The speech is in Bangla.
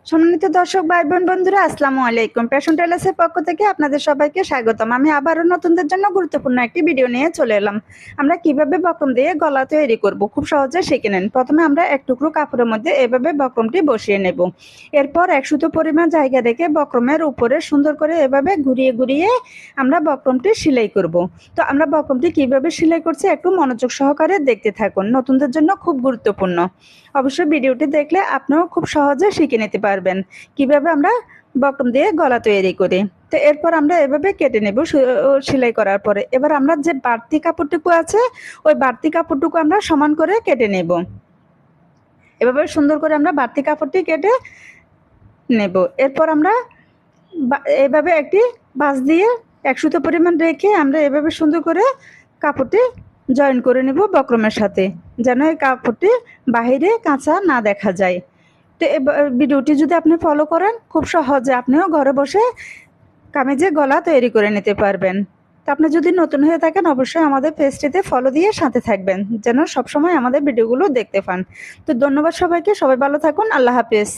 সম্মানিত দর্শক ভাই বোন বন্ধুরা, আসসালামু আলাইকুম। প্যাশন টেলার্সের পক্ষ থেকে আপনাদের সবাইকে স্বাগতম। আমি আবারও নতুনদের জন্য গুরুত্বপূর্ণ একটি ভিডিও নিয়ে চলে এলাম। আমরা কিভাবে বক্রম দিয়ে গলা তৈরি করব খুব সহজে শিখে নেন। প্রথমে আমরা এক টুকরো কাপড়ের মধ্যে এভাবে বক্রমটি বসিয়ে নেব। এরপর 1 সুতো পরিমাণ জায়গা রেখে বক্রমের উপরে সুন্দর করে এভাবে ঘুরিয়ে ঘুরিয়ে আমরা বক্রমটি সেলাই করব। তো আমরা বক্রমটি কিভাবে সেলাই করছি একটু মনোযোগ সহকারে দেখতে থাকুন, নতুনদের জন্য খুব গুরুত্বপূর্ণ। অবশ্যই ভিডিওটি দেখলে আপনিও খুব সহজে শিখে নিতে পারবেন কিভাবে আমরা বক্রম দিয়ে গলা তৈরি করি। তো এরপর আমরা এভাবে কেটে নেব সেলাই করার পরে। এবার আমরা যে বাড়তি কাপড়টুকু আছে ওই বাড়তি কাপড়টুকু আমরা সমান করে কেটে নেব। এভাবে সুন্দর করে আমরা বাড়তি কাপড়টি কেটে নেব। এরপর আমরা এভাবে একটি ভাঁজ দিয়ে 1 সুতো পরিমাণ রেখে আমরা এভাবে সুন্দর করে কাপড়টি জয়েন করে নেব বক্রমের সাথে, যেন এই কাপড়টি বাহিরে কাঁচা না দেখা যায়। তো এই ভিডিওটি যদি আপনি ফলো করেন খুব সহজে আপনিও ঘরে বসে কামিজে গলা তৈরি করে নিতে পারবেন। তো আপনি যদি নতুন হয়ে থাকেন অবশ্যই আমাদের পেজটিতে ফলো দিয়ে সাথে থাকবেন, যেন সবসময় আমাদের ভিডিওগুলো দেখতে পান। তো ধন্যবাদ সবাইকে, সবাই ভালো থাকুন, আল্লাহ হাফেজ।